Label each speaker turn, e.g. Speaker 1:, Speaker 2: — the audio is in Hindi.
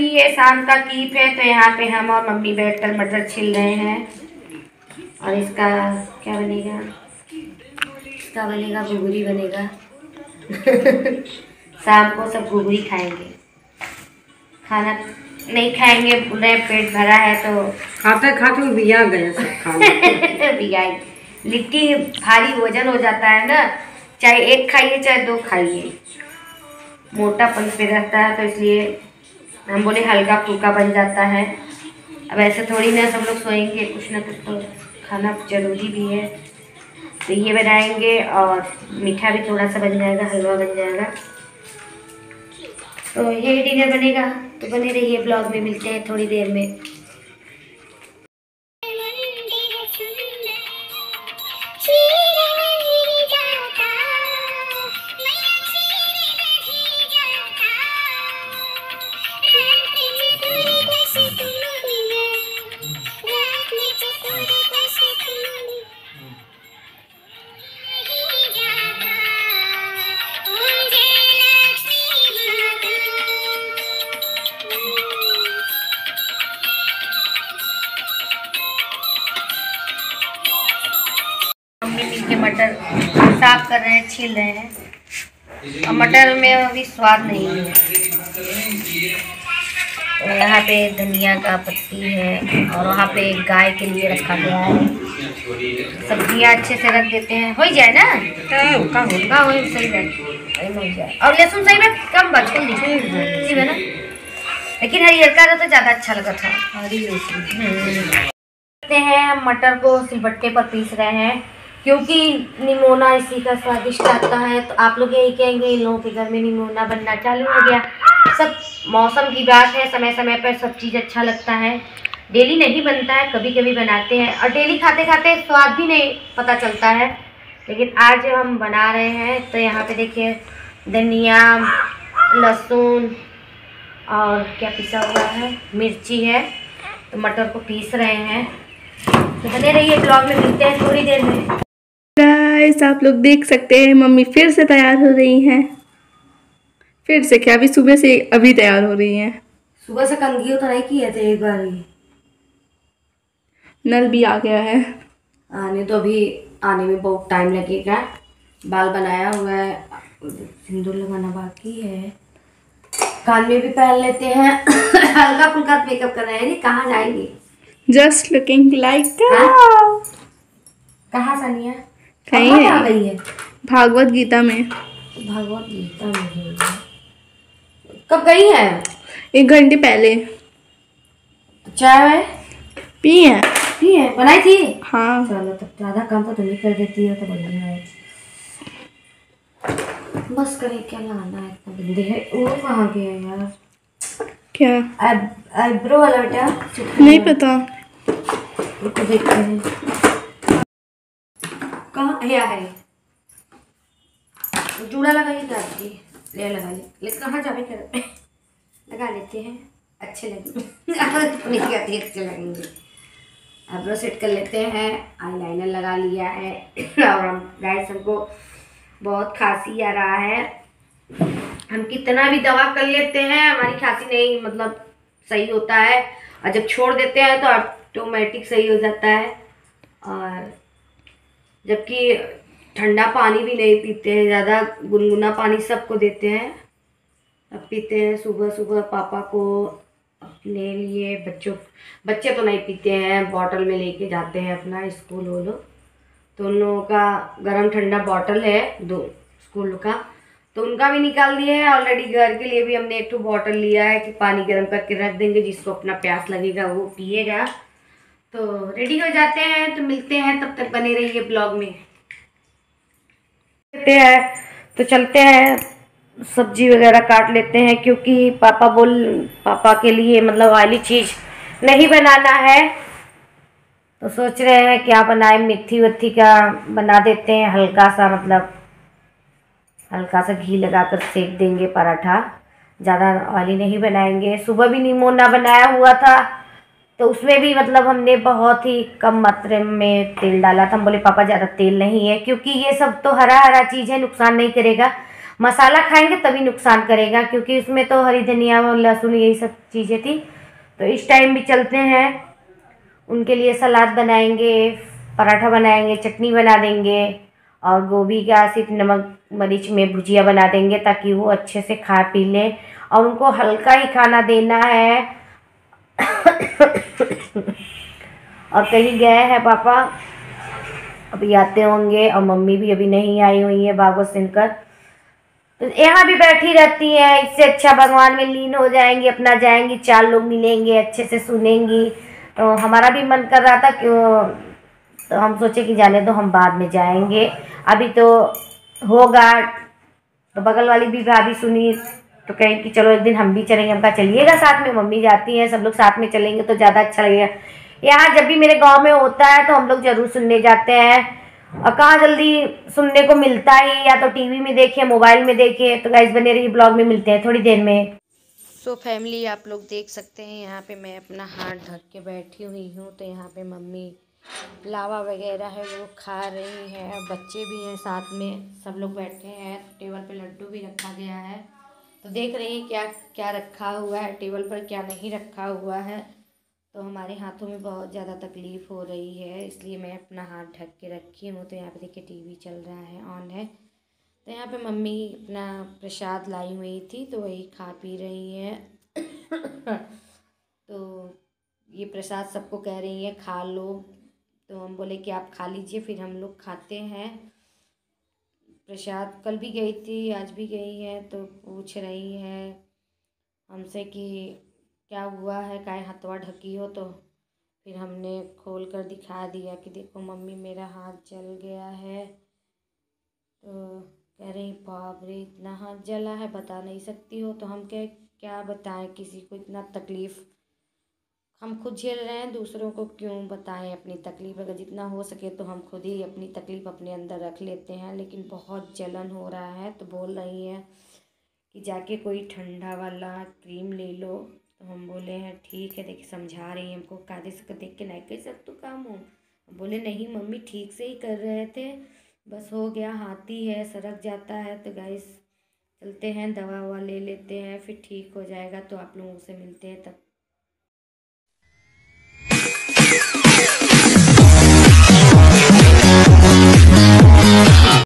Speaker 1: ये शाम का कीप है, तो यहाँ पे हम और मम्मी बैठकर मटर छिल रहे हैं। और इसका क्या बनेगा? इसका बनेगा घुघरी बनेगा। शाम को सब घुघरी खाएंगे, खाना नहीं खाएंगे, पूरे पेट भरा है तो
Speaker 2: खाते खाते बिया गया सब खाना।
Speaker 1: बिया लिट्टी भारी वजन हो जाता है ना, चाहे एक खाइए चाहे दो खाइए, मोटापन पे रहता है, तो इसलिए हम बोले हल्का फुल्का बन जाता है। अब ऐसे थोड़ी ना सब लोग सोएंगे, कुछ ना कुछ तो खाना जरूरी भी है। तो ये बनाएंगे और मीठा भी थोड़ा सा बन जाएगा, हलवा बन जाएगा। तो ये डिनर बनेगा, तो बने रहिए ब्लॉग में, मिलते हैं थोड़ी देर में। के मटर साफ कर रहे हैं, छील रहे हैं, और मटर में अभी स्वाद नहीं है। तो यहाँ पे धनिया का पत्ती है, और वहाँ पे गाय के लिए रखा गया है। सब्जियाँ अच्छे से रख देते हैं, हो जाए ना का हो सही है। और लहसुन सही में कम बचपन दिखी है ना, लेकिन हरियर का तो ज़्यादा अच्छा लगा था। हैं हम मटर को सिलबट्टे पर पीस रहे हैं, क्योंकि निमोना इसी का स्वादिष्ट आता है। तो आप लोग यही कहेंगे इन लोगों के घर में निमोना बनना चालू हो गया। सब मौसम की बात है, समय समय पर सब चीज़ अच्छा लगता है। डेली नहीं बनता है, कभी कभी बनाते हैं, और डेली खाते खाते स्वाद भी नहीं पता चलता है। लेकिन आज हम बना रहे हैं, तो यहाँ पे देखिए धनिया, लहसुन और क्या पिसा हुआ है, मिर्ची है, तो मटर को पीस रहे हैं। तो बने रहिए ब्लॉग में, मिलते हैं थोड़ी देर में।
Speaker 3: गाइस आप लोग देख सकते हैं मम्मी फिर से तैयार हो रही हैं। फिर से क्या, अभी सुबह से अभी तैयार हो रही हैं।
Speaker 1: सुबह से कंघी तो नहीं किए थे एक बार ही,
Speaker 3: नल भी आ गया है
Speaker 1: आने, तो अभी आने में बहुत टाइम लगेगा। बाल बनाया हुआ है, सिंदूर लगाना बाकी है, कान में भी पहन लेते हैं। हल्का फुल्का मेकअप कर रहे हैं। कहाँ जाएंगे?
Speaker 3: जस्ट लुकिंग लाइक
Speaker 1: कहाँ सानिया
Speaker 3: कहीं
Speaker 1: आ गई है?
Speaker 3: भागवत गीता में।
Speaker 1: भागवत गीता में कब गई है?
Speaker 3: 1 घंटे पहले।
Speaker 1: चाय
Speaker 3: पी है
Speaker 1: बनाई थी?
Speaker 3: हाँ।
Speaker 1: चलो तब ज़्यादा काम तो तुम ही कर देती हो, तो बढ़िया है। बस करे क्या लगाना है, इतना बंदे है। वो कहाँ गया यार?
Speaker 3: क्या
Speaker 1: आईब्रो वाला बेटा?
Speaker 3: नहीं पता,
Speaker 1: रुको देखते हैं कहाँ है। जूड़ा लगाइए क्या आपकी? ले लगा ले कहाँ जावे कर लगा लेते हैं, अच्छे लगेंगे। अच्छे लगेंगे। आईब्रो सेट कर लेते हैं, आईलाइनर लगा लिया है। और हम गाइस हमको बहुत खांसी आ रहा है, हम कितना भी दवा कर लेते हैं हमारी खांसी नहीं मतलब सही होता है, और जब छोड़ देते हैं तो ऑटोमेटिक सही हो जाता है। और जबकि ठंडा पानी भी नहीं पीते हैं, ज़्यादा गुनगुना पानी सबको देते हैं, अब पीते हैं सुबह सुबह पापा को, अपने लिए, बच्चे तो नहीं पीते हैं, बॉटल में लेके जाते हैं अपना स्कूल वो लोग, तो उन लोगों का गर्म ठंडा बॉटल है 2 स्कूल का, तो उनका भी निकाल दिया है ऑलरेडी। घर के लिए भी हमने 1 बॉटल लिया है कि पानी गर्म करके रख देंगे, जिसको अपना प्यास लगेगा वो पिएगा। तो रेडी हो जाते हैं, तो मिलते हैं, तब तक बने रहिए ब्लॉग में। तो चलते हैं सब्जी वगैरह काट लेते हैं, क्योंकि पापा के लिए मतलब ऑयली चीज़ नहीं बनाना है। तो सोच रहे हैं क्या बनाए, मेथी वेथी का बना देते हैं हल्का सा, मतलब हल्का सा घी लगाकर सेक देंगे पराठा, ज़्यादा ऑयली नहीं बनाएंगे। सुबह भी निमोना बनाया हुआ था, तो उसमें भी मतलब हमने बहुत ही कम मात्रा में तेल डाला था। हम बोले पापा ज़्यादा तेल नहीं है, क्योंकि ये सब तो हरा हरा चीज़ है, नुकसान नहीं करेगा। मसाला खाएंगे तभी नुकसान करेगा, क्योंकि उसमें तो हरी धनिया और लहसुन यही सब चीज़ें थी। तो इस टाइम भी चलते हैं, उनके लिए सलाद बनाएंगे, पराठा बनाएंगे, चटनी बना देंगे, और गोभी का सिर्फ नमक मरीच में भुजिया बना देंगे, ताकि वो अच्छे से खा पी लें। और उनको हल्का ही खाना देना है। और कहीं गए हैं पापा, अभी आते होंगे, और मम्मी भी अभी नहीं आई हुई है भागवत सुनकर, तो यहाँ भी बैठी रहती है। इससे अच्छा भगवान में लीन हो जाएंगी, अपना जाएंगी, 4 लोग मिलेंगे, अच्छे से सुनेंगी। तो हमारा भी मन कर रहा था, क्यों, तो हम सोचे कि जाने दो, हम बाद में जाएंगे, अभी तो होगा। तो बगल वाली भी भाभी सुनी, तो कहें कि चलो एक दिन हम भी चलेंगे। हम कहा चलिएगा साथ में, मम्मी जाती हैं, सब लोग साथ में चलेंगे तो ज़्यादा अच्छा लगेगा। यहाँ जब भी मेरे गांव में होता है तो हम लोग ज़रूर सुनने जाते हैं, और कहाँ जल्दी सुनने को मिलता ही, या तो टीवी में देखे, मोबाइल में देखे। तो गाइस बने रहिए, ब्लॉग में मिलते हैं थोड़ी देर में। सो फैमिली, आप लोग देख सकते हैं यहाँ पे मैं अपना हाथ ढक के बैठी हुई हूँ। तो यहाँ पे मम्मी लावा वगैरह है वो खा रही है, बच्चे भी हैं साथ में, सब लोग बैठे हैं। टेबल पे लड्डू भी रखा गया है, तो देख रही हैं क्या क्या रखा हुआ है टेबल पर, क्या नहीं रखा हुआ है। तो हमारे हाथों में बहुत ज़्यादा तकलीफ़ हो रही है, इसलिए मैं अपना हाथ ढक के रखी हूँ। तो यहाँ पे देखिए टीवी चल रहा है, ऑन है। तो यहाँ पे मम्मी अपना प्रसाद लाई हुई थी, तो वही खा पी रही हैं। तो ये प्रसाद सबको कह रही है खा लो, तो हम बोले कि आप खा लीजिए, फिर हम लोग खाते हैं प्रसाद। कल भी गई थी, आज भी गई है, तो पूछ रही है हमसे कि क्या हुआ है, काहे हथवा ढकी हो। तो फिर हमने खोल कर दिखा दिया कि देखो मम्मी मेरा हाथ जल गया है। तो कह रही बाप रे इतना हाथ जला है, बता नहीं सकती हो। तो हम क्या बताएं किसी को, इतना तकलीफ़ हम खुद झेल रहे हैं, दूसरों को क्यों बताएं अपनी तकलीफ़। अगर जितना हो सके तो हम खुद ही अपनी तकलीफ़ अपने अंदर रख लेते हैं। लेकिन बहुत जलन हो रहा है, तो बोल रही हैं कि जाके कोई ठंडा वाला क्रीम ले लो। तो हम बोले हैं ठीक है, देखिए समझा रही हैं हमको, कायदे से देख के नहीं कर सकते काम हो। बोले नहीं मम्मी ठीक से ही कर रहे थे, बस हो गया, हाथी है सरक जाता है। तो गाइस चलते हैं, दवा ववा ले लेते हैं, फिर ठीक हो जाएगा। तो आप लोगों से मिलते हैं, तब